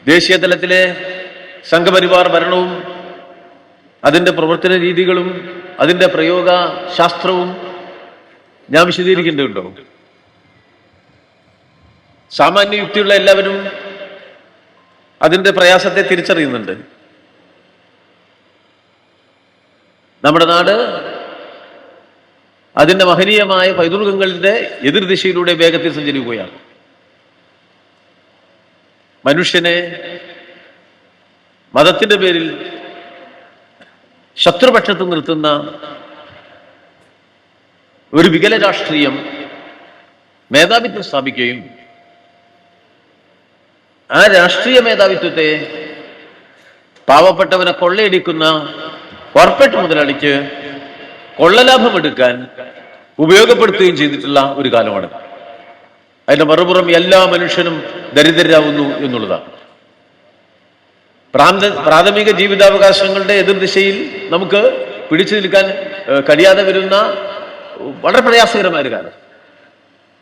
ദേശീയ തലത്തിലെ സംഘപരിവാർ ഭരണവും അതിൻ്റെ പ്രവർത്തന രീതികളും അതിൻ്റെ പ്രയോഗ ശാസ്ത്രവും ഞാൻ വിശദീകരിക്കേണ്ടതുണ്ടോ? സാമാന്യ യുക്തിയുള്ള എല്ലാവരും അതിൻ്റെ പ്രയാസത്തെ തിരിച്ചറിയുന്നുണ്ട്. നമ്മുടെ നാട് അതിൻ്റെ മഹനീയമായ പൈതൃകങ്ങളുടെ എതിർദിശയിലൂടെ വേഗത്തിൽ സഞ്ചരിക്കുകയാണ്. മനുഷ്യനെ മതത്തിന്റെ പേരിൽ ശത്രുപക്ഷത്ത് നിർത്തുന്ന ഒരു വികല രാഷ്ട്രീയം മേധാവിത്വം സ്ഥാപിക്കുകയും ആ രാഷ്ട്രീയ മേധാവിത്വത്തെ പാവപ്പെട്ടവനെ കൊള്ളയടിക്കുന്ന കോർപ്പറേറ്റ് മുതലാളിക്ക് കൊള്ളലാഭം എടുക്കാൻ ഉപയോഗപ്പെടുത്തുകയും ചെയ്തിട്ടുള്ള ഒരു കാലമാണ്. അതിന്റെ മറുപുറം എല്ലാ മനുഷ്യനും ദരിദ്രരാകുന്നു എന്നുള്ളതാണ്. പ്രാഥമിക ജീവിതാവകാശങ്ങളുടെ എതിർദിശയിൽ നമുക്ക് പിടിച്ചു നിൽക്കാൻ കഴിയാതെ വരുന്ന വളരെ പ്രയാസകരമായ ഒരു കാലം.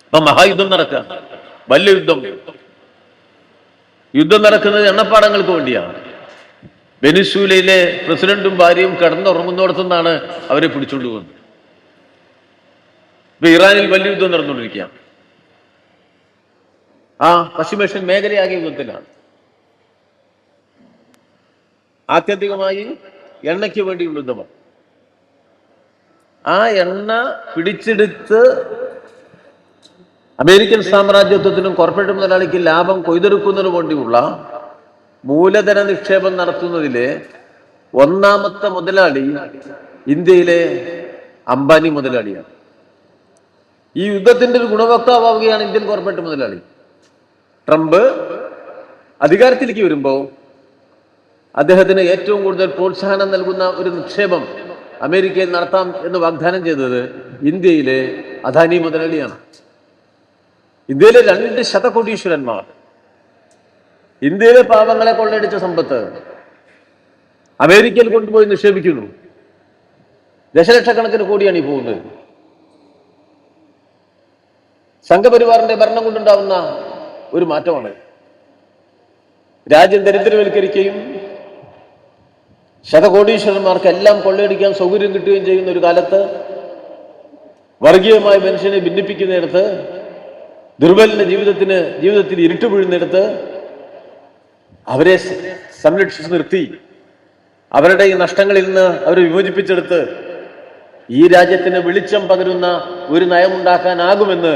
ഇപ്പൊ മഹായുദ്ധം നടക്കുക, വലിയ യുദ്ധം നടക്കുന്നത് എണ്ണപ്പാടങ്ങൾക്ക് വേണ്ടിയാണ്. വെനിസ്വേലയിലെ പ്രസിഡന്റും ഭാര്യയും കിടന്നുറങ്ങുന്നിടത്തുനിന്നാണ് അവരെ പിടിച്ചുകൊണ്ട് പോകുന്നത്. ഇപ്പൊ ഇറാനിൽ വലിയ യുദ്ധം നടന്നുകൊണ്ടിരിക്കുകയാണ്. ആ പശ്ചിമേഷ്യൻ മേഖലയാകെ യുദ്ധത്തിലാണ്. ആത്യന്തികമായി എണ്ണയ്ക്ക് വേണ്ടിയുള്ള യുദ്ധമാണ്. ആ എണ്ണ പിടിച്ചെടുത്ത് അമേരിക്കൻ സാമ്രാജ്യത്വത്തിനും കോർപ്പറേറ്റ് മുതലാളിക്ക് ലാഭം കൊയ്തെടുക്കുന്നതിനു വേണ്ടിയുള്ള മൂലധന നിക്ഷേപം നടത്തുന്നതിലെ ഒന്നാമത്തെ മുതലാളി ഇന്ത്യയിലെ അംബാനി മുതലാളിയാണ്. ഈ യുദ്ധത്തിന്റെ ഒരു ഗുണഭോക്താവുകയാണ് ഇന്ത്യൻ കോർപ്പറേറ്റ് മുതലാളി. ട്രംപ് അധികാരത്തിലേക്ക് വരുമ്പോൾ അദ്ദേഹത്തിന് ഏറ്റവും കൂടുതൽ പ്രോത്സാഹനം നൽകുന്ന ഒരു നിക്ഷേപം അമേരിക്കയിൽ നടത്താം എന്ന് വാഗ്ദാനം ചെയ്തത് ഇന്ത്യയിലെ അദാനി മുതലാളിയാണ്. ഇന്ത്യയിലെ 2 ശതകോടീശ്വരന്മാർ, ഇന്ത്യയിലെ പാവങ്ങളെ കൊള്ളയടിച്ച സമ്പത്ത് അമേരിക്കയിൽ കൊണ്ടുപോയി നിക്ഷേപിക്കുന്നു. ദശലക്ഷക്കണക്കിന് കോടിയാണ് ഈ പോകുന്നത്. സംഘപരിവാറിന്റെ ഭരണം കൊണ്ടുണ്ടാവുന്ന ഒരു മാറ്റമാണ്. രാജ്യം ദരിദ്രവൽക്കരിക്കുകയും ശതകോടീശ്വരന്മാർക്ക് എല്ലാം കൊള്ളയടിക്കാൻ സൗകര്യം കിട്ടുകയും ചെയ്യുന്ന ഒരു കാലത്ത് വർഗീയമായ മനുഷ്യനെ ഭിന്നിപ്പിക്കുന്നിടത്ത്, ദുർബലിന്റെ ജീവിതത്തിൽ ഇരുട്ട് വീഴുന്നിടത്ത് അവരെ സംരക്ഷിച്ചു നിർത്തി അവരുടെ ഈ നഷ്ടങ്ങളിൽ നിന്ന് അവരെ വിമോചിപ്പിച്ചെടുത്ത് ഈ രാജ്യത്തിന് വെളിച്ചം പകരുന്ന ഒരു നയമുണ്ടാക്കാനാകുമെന്ന്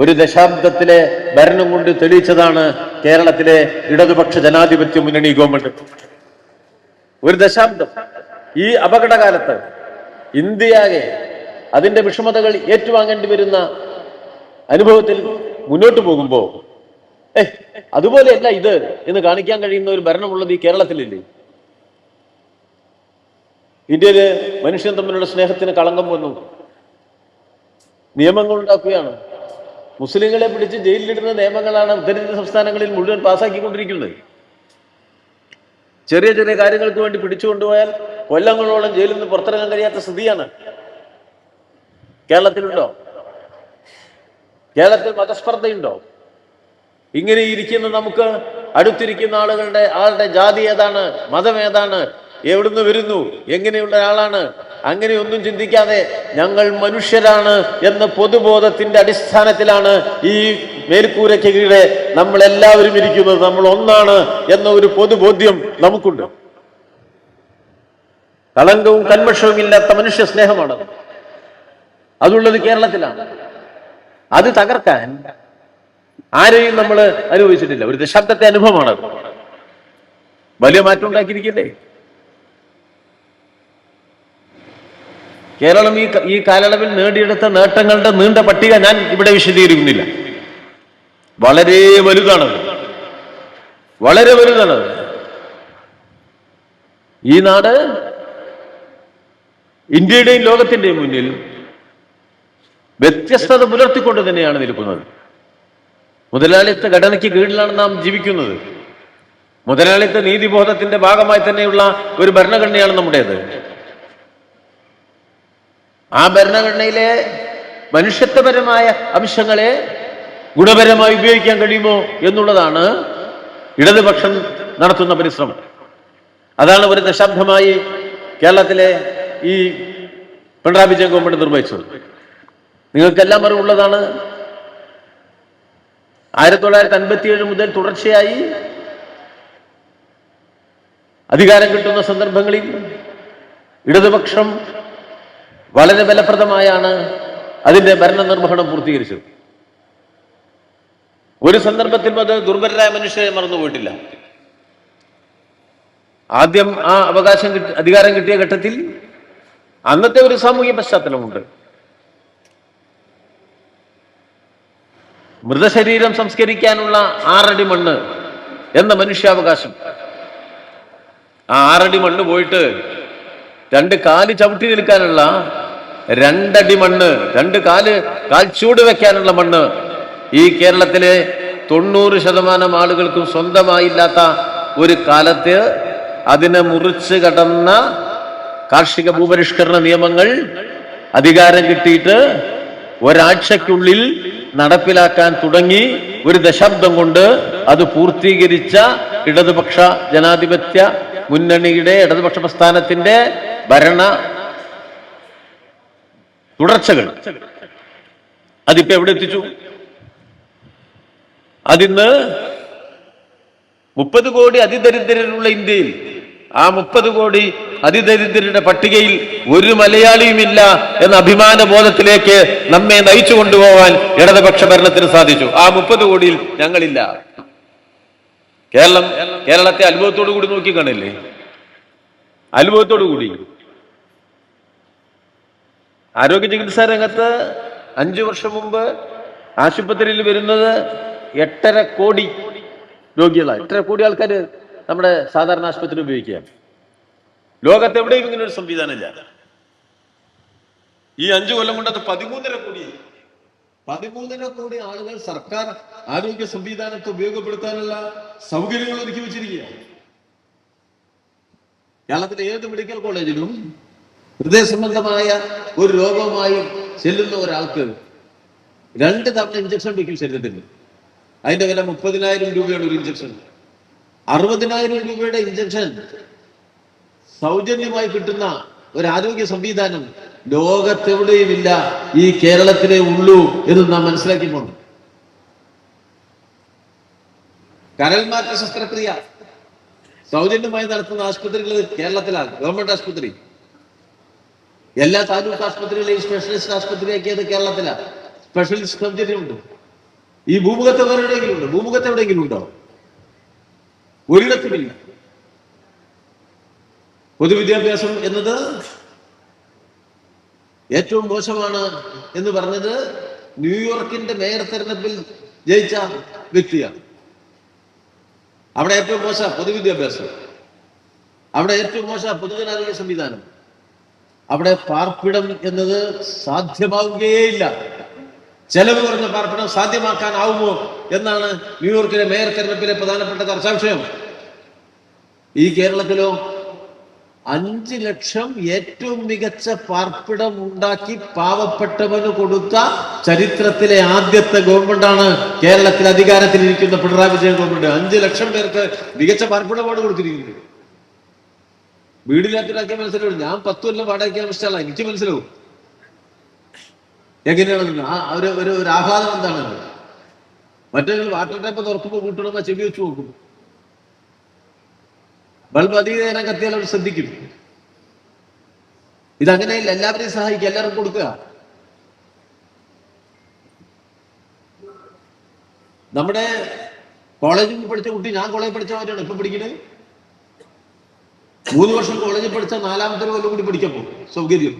ഒരു ദശാബ്ദത്തിലെ ഭരണം കൊണ്ട് തെളിയിച്ചതാണ് കേരളത്തിലെ ഇടതുപക്ഷ ജനാധിപത്യ മുന്നണി ഗവൺമെന്റ്. ഒരു ദശാബ്ദം ഈ അപകടകാലത്ത് ഇന്ത്യയാകെ അതിന്റെ വിഷമതകൾ ഏറ്റുവാങ്ങേണ്ടി വരുന്ന അനുഭവത്തിൽ മുന്നോട്ട് പോകുമ്പോൾ അതുപോലെയല്ല ഇത് എന്ന് കാണിക്കാൻ കഴിയുന്ന ഒരു ഭരണമുള്ളത് ഈ കേരളത്തിലില്ലേ? ഇന്ത്യയില് മനുഷ്യൻ തമ്മിലുള്ള സ്നേഹത്തിന് കളങ്കം വന്നു. നിയമങ്ങൾ ഉണ്ടാക്കുകയാണ്. മുസ്ലിങ്ങളെ പിടിച്ച് ജയിലിലിടുന്ന നിയമങ്ങളാണ് ഉത്തരേന്ത്യൻ സംസ്ഥാനങ്ങളിൽ മുഴുവൻ പാസ്സാക്കിക്കൊണ്ടിരിക്കുന്നത്. ചെറിയ ചെറിയ കാര്യങ്ങൾക്ക് വേണ്ടി പിടിച്ചുകൊണ്ടുപോയാൽ കൊല്ലങ്ങളോളം ജയിലിൽ നിന്ന് പുറത്തിറങ്ങാൻ കഴിയാത്ത സ്ഥിതിയാണ്. കേരളത്തിലുണ്ടോ? കേരളത്തിൽ മതസ്പർദ്ധയുണ്ടോ? ഇങ്ങനെ ഇരിക്കുന്ന നമുക്ക് അടുത്തിരിക്കുന്ന ആളുടെ ജാതി ഏതാണ്, മതം ഏതാണ്, എവിടുന്ന് വരുന്നു, എങ്ങനെയുള്ള ആളാണ്, അങ്ങനെയൊന്നും ചിന്തിക്കാതെ ഞങ്ങൾ മനുഷ്യരാണ് എന്ന പൊതുബോധത്തിന്റെ അടിസ്ഥാനത്തിലാണ് ഈ മേൽക്കൂരയ്ക്ക് കീഴെ നമ്മൾ എല്ലാവരും ഇരിക്കുന്നത്. നമ്മൾ ഒന്നാണ് എന്ന ഒരു പൊതുബോധ്യം നമുക്കുണ്ട്. കളങ്കവും കന്മഷവും ഇല്ലാത്ത മനുഷ്യ സ്നേഹമാണ് അതുള്ളത് കേരളത്തിലാണ്. അത് തകർക്കാൻ ആരെയും നമ്മൾ അനുഭവിച്ചിട്ടില്ല. ഒരു ദശാബ്ദത്തെ അനുഭവമാണ്. വലിയ മാറ്റം ഉണ്ടാക്കിയിരിക്കില്ലേ കേരളം? ഈ കാലയളവിൽ നേടിയെടുത്ത നേട്ടങ്ങളുടെ നീണ്ട പട്ടിക ഞാൻ ഇവിടെ വിശദീകരിക്കുന്നില്ല. വളരെ വലുതാണ്, വളരെ വലുതാണ്. ഈ നാട് ഇന്ത്യയുടെയും ലോകത്തിന്റെയും മുന്നിൽ വ്യത്യസ്തത പുലർത്തിക്കൊണ്ട് തന്നെയാണ് നിൽക്കുന്നത്. മുതലാളിത്ത ഘടനയ്ക്ക് കീഴിലാണ് നാം ജീവിക്കുന്നത്. മുതലാളിത്ത നീതിബോധത്തിന്റെ ഭാഗമായി തന്നെയുള്ള ഒരു ഭരണഘടനയാണ് നമ്മുടേത്. ആ ഭരണഘടനയിലെ മനുഷ്യത്വപരമായ അംശങ്ങളെ ഗുണപരമായി ഉപയോഗിക്കാൻ കഴിയുമോ എന്നുള്ളതാണ് ഇടതുപക്ഷം നടത്തുന്ന പരിശ്രമം. അതാണ് ഒരു ദശാബ്ദമായി കേരളത്തിലെ ഈ പിണറായി വിജയൻ ഗവൺമെന്റ് നിർവഹിച്ചത്. നിങ്ങൾക്കെല്ലാം അറിവുള്ളതാണ്. 1957 മുതൽ തുടർച്ചയായി അധികാരം കിട്ടുന്ന സന്ദർഭങ്ങളിൽ ഇടതുപക്ഷം വളരെ ഫലപ്രദമായാണ് അതിന്റെ ഭരണനിർവഹണം പൂർത്തീകരിച്ചത്. ഒരു സന്ദർഭത്തിൽ അത് ദുർബലരായ മനുഷ്യരെ മറന്നുപോയിട്ടില്ല. ആദ്യം ആ അധികാരം കിട്ടിയ ഘട്ടത്തിൽ അന്നത്തെ ഒരു സാമൂഹ്യ പശ്ചാത്തലമുണ്ട്. മൃതശരീരം സംസ്കരിക്കാനുള്ള 6 അടി മണ്ണ് എന്ന മനുഷ്യാവകാശം. ആ 6 അടി മണ്ണ് പോയിട്ട് 2 കാല് ചവിട്ടി നിൽക്കാനുള്ള 2 അടി മണ്ണ്, 2 കാൽ ചൂട് വെക്കാനുള്ള മണ്ണ് ഈ കേരളത്തിലെ 90% ആളുകൾക്കും സ്വന്തമായില്ലാത്ത ഒരു കാലത്ത് അതിനെ മുറിച്ച് കടന്ന കാർഷിക ഭൂപരിഷ്കരണ നിയമങ്ങൾ അധികാരം കിട്ടിയിട്ട് ഒരാഴ്ചയ്ക്കുള്ളിൽ നടപ്പിലാക്കാൻ തുടങ്ങി. ഒരു ദശാബ്ദം കൊണ്ട് അത് പൂർത്തീകരിച്ച ഇടതുപക്ഷ ജനാധിപത്യ മുന്നണിയുടെ ഇടതുപക്ഷ പ്രസ്ഥാനത്തിന്റെ ഭരണ തുടർച്ചകൾ അതിപ്പോ എവിടെ എത്തിച്ചു? അതിന്ന് 30 കോടി അതിദരിദ്രരുള്ള ഇന്ത്യയിൽ ആ 30 കോടി അതിദരിദ്രരുടെ പട്ടികയിൽ ഒരു മലയാളിയുമില്ല എന്ന അഭിമാന ബോധത്തിലേക്ക് നമ്മെ നയിച്ചു കൊണ്ടുപോകാൻ ഇടതുപക്ഷ ഭരണത്തിന് സാധിച്ചു. ആ 30 കോടിയിൽ ഞങ്ങളില്ല. കേരളത്തെ അത്ഭുതത്തോടു കൂടി നോക്കിക്കാണില്ലേ? അത്ഭുതത്തോടു കൂടി. ആരോഗ്യ ചികിത്സാ രംഗത്ത് 5 വർഷം മുമ്പ് ആശുപത്രിയിൽ വരുന്നത് 8.5 കോടി രോഗികളാണ്. 8.5 കോടി ആൾക്കാർ നമ്മുടെ സാധാരണ ആശുപത്രി ഉപയോഗിക്കുക. ലോകത്തെവിടെയും ഇങ്ങനെ ഒരു സംവിധാനമില്ല. ഈ 5 കൊല്ലം കൊണ്ട് അത് 13.5 കോടി. 13.5 കോടി ആളുകൾ സർക്കാർ ആരോഗ്യ സംവിധാനത്തെ ഉപയോഗപ്പെടുത്താനുള്ള സൗകര്യങ്ങൾ ഒരുക്കി വെച്ചിരിക്കുക. കേരളത്തിലെ ഏത് മെഡിക്കൽ കോളേജിലും ഹൃദയ സംബന്ധമായ ഒരു രോഗവുമായി ചെല്ലുന്ന ഒരാൾക്ക് 2 തവണ ഇഞ്ചക്ഷൻ വെക്കും ശരീരത്തിന്. അതിന്റെ വില 30,000 രൂപയാണ് ഒരു ഇഞ്ചക്ഷൻ. 60,000 രൂപയുടെ ഇഞ്ചക്ഷൻ സൗജന്യമായി കിട്ടുന്ന ഒരു ആരോഗ്യ സംവിധാനം ലോകത്തെവിടെയുമില്ല, ഈ കേരളത്തിലേ ഉള്ളൂ എന്ന് നാം മനസ്സിലാക്കിക്കൊണ്ട്. കരൾമാറ്റ ശസ്ത്രക്രിയ സൗജന്യമായി നടത്തുന്ന ആശുപത്രികൾ കേരളത്തിലാണ്. ഗവൺമെന്റ് ആശുപത്രി എല്ലാ താലൂക്ക് ആശുപത്രികളെയും സ്പെഷ്യലിസ്റ്റ് ആശുപത്രിയാക്കിയത് കേരളത്തിലാണ്. സ്പെഷ്യലിസ്റ്റ് സർജറി ഉണ്ട്. ഈ ഭൂമുഖത്ത് വേറെ എവിടെയെങ്കിലും ഉണ്ടോ? ഭൂമുഖത്ത് എവിടെയെങ്കിലും ഉണ്ടോ? ഒരിടത്തുമില്ല. പൊതുവിദ്യാഭ്യാസം എന്നത് ഏറ്റവും മോശമാണ് എന്ന് പറഞ്ഞത് ന്യൂയോർക്കിന്റെ മേയർ തെരഞ്ഞെടുപ്പിൽ ജയിച്ച വ്യക്തിയാണ്. അവിടെ ഏറ്റവും മോശ പൊതുവിദ്യാഭ്യാസം, അവിടെ ഏറ്റവും മോശ പൊതുജനാരോഗ്യ സംവിധാനം, അവിടെ പാർപ്പിടം എന്നത് സാധ്യമാവുകയേയില്ല. ചെലവ് കുറഞ്ഞ പാർപ്പിടം സാധ്യമാക്കാനാവുമോ എന്നാണ് ന്യൂയോർക്കിലെ മേയർ തെരഞ്ഞെടുപ്പിലെ പ്രധാനപ്പെട്ട ചർച്ചാ വിഷയം. ഈ കേരളത്തിലോ 5 ലക്ഷം ഏറ്റവും മികച്ച പാർപ്പിടം ഉണ്ടാക്കി പാവപ്പെട്ടവന് കൊടുത്ത ചരിത്രത്തിലെ ആദ്യത്തെ ഗവൺമെന്റാണ് കേരളത്തിൽ അധികാരത്തിലിരിക്കുന്ന പിണറായി വിജയൻ ഗവൺമെന്റ്. 5 ലക്ഷം പേർക്ക് മികച്ച പാർപ്പിടമാണ് കൊടുത്തിരിക്കുന്നത്. വീടില്ലാത്തിലാക്കിയ മനസ്സിലാവും. ഞാൻ 10 കൊല്ലം വാടകയ്ക്കാൻ ഇഷ്ടമല്ല, എനിക്ക് മനസ്സിലാവും എങ്ങനെയാണെന്ന്. ഒരു ആഹ്ലാദം എന്താണ്. മറ്റേ വാട്ടർ ടാപ്പ് തുറക്കുമ്പോൾ കൂട്ടണമെന്ന് ചെവി വെച്ച് നോക്കും. ബൾബ് അധിക നേരം കത്തിയാൽ അവർ ശ്രദ്ധിക്കും. ഇതങ്ങനെയില്ല. എല്ലാവരെയും സഹായിക്കുക, എല്ലാവർക്കും കൊടുക്കുക. നമ്മുടെ കോളേജിൽ പഠിച്ച കുട്ടി, ഞാൻ കോളേജിൽ പഠിച്ചവരാണ് ഇപ്പൊ പഠിക്കുന്നത്. 3 വർഷം കോളേജിൽ പഠിച്ച 4ാമത്തെ കൊല്ലം കൂടി പഠിക്കപ്പോ സൗകര്യം.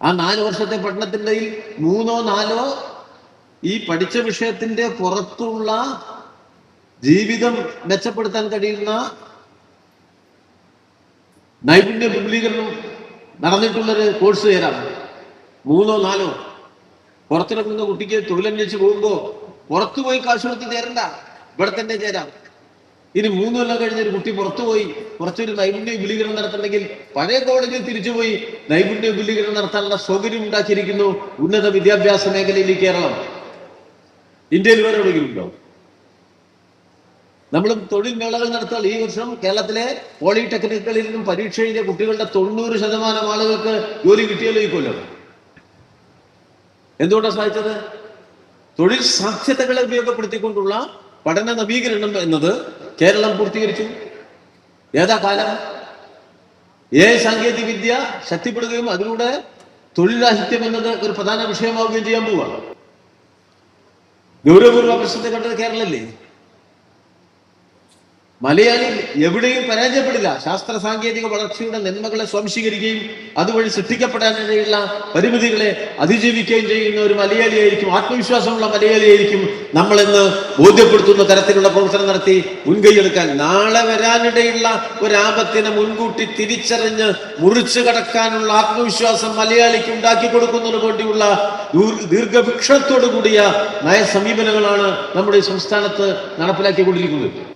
ആ 4 വർഷത്തെ പഠനത്തിന്റെ 3ഓ 4ഓ ഈ പഠിച്ച വിഷയത്തിന്റെ പുറത്തുള്ള ജീവിതം മെച്ചപ്പെടുത്താൻ കഴിയുന്ന നൈപുണ്യ വിപുലീകരണം നടന്നിട്ടുള്ളൊരു കോഴ്സ് ചേരാം. 3ഓ 4ഓ പുറത്തിറങ്ങുന്ന കുട്ടിക്ക് തൊഴിലന്വേഷിച്ച് പോകുമ്പോ പുറത്തുപോയി കാശ് കൊടുത്ത് ചേരണ്ട, ഇവിടെ തന്നെ ചേരാം. ഇനി 3 കൊല്ലം കഴിഞ്ഞൊരു കുട്ടി പുറത്തുപോയി കുറച്ചൊരു നൈപുണ്യ വിപുലീകരണം നടത്തണമെങ്കിൽ പഴയ കോളേജിൽ തിരിച്ചുപോയി നൈപുണ്യ വിപുലീകരണം നടത്താനുള്ള സൗകര്യം ഉണ്ടാക്കിയിരിക്കുന്നു ഉന്നത വിദ്യാഭ്യാസ മേഖലയിൽ കേരളം. ഇന്ത്യയിൽ വേറെ എവിടെയെങ്കിലും ഉണ്ടോ? നമ്മൾ തൊഴിൽ മേളകൾ നടത്താൻ ഈ വർഷം കേരളത്തിലെ പോളിടെക്നിക്കുകളിൽ നിന്നും പരീക്ഷ എഴുതിയ കുട്ടികളുടെ 90% ആളുകൾക്ക് ജോലി കിട്ടിയല്ലോ ഈ കൊല്ലം. എന്തുകൊണ്ടാണ് സാധിച്ചത്? തൊഴിൽ സാധ്യതകളെ ഉപയോഗപ്പെടുത്തിക്കൊണ്ടുള്ള പഠന നവീകരണം എന്നത് കേരളം പൂർത്തീകരിച്ചു. ഏതാ കാലം? സാങ്കേതിക വിദ്യ ശക്തിപ്പെടുകയും അതിലൂടെ തൊഴിൽ രാഹിത്യം എന്നത് ഒരു പ്രധാന വിഷയമാവുകയും ചെയ്യാൻ പോവുകയാണ്. ഗൗരവപൂർവ്വ പ്രശ്നത്തെ കണ്ടത് കേരളല്ലേ? മലയാളി എവിടെയും പരാജയപ്പെടില്ല. ശാസ്ത്ര സാങ്കേതിക വളർച്ചയുടെ നന്മകളെ സ്വാംശീകരിക്കുകയും അതുവഴി സൃഷ്ടിക്കപ്പെടാനിടയുള്ള പരിമിതികളെ അതിജീവിക്കുകയും ചെയ്യുന്ന ഒരു മലയാളിയായിരിക്കും, ആത്മവിശ്വാസമുള്ള മലയാളിയായിരിക്കും നമ്മളെന്ന് ബോധ്യപ്പെടുത്തുന്ന തരത്തിലുള്ള പ്രവർത്തനം നടത്തി മുൻകൈയെടുക്കാൻ. നാളെ വരാനിടയുള്ള ഒരാപത്തിനെ മുൻകൂട്ടി തിരിച്ചറിഞ്ഞ് മുറിച്ചു കടക്കാനുള്ള ആത്മവിശ്വാസം മലയാളിക്ക് ഉണ്ടാക്കി കൊടുക്കുന്നതിന് വേണ്ടിയുള്ള ദീർഘവീക്ഷണത്തോടു കൂടിയ നയ സമീപനങ്ങളാണ് നമ്മുടെ ഈ സംസ്ഥാനത്ത് നടപ്പിലാക്കിക്കൊണ്ടിരിക്കുന്നത്.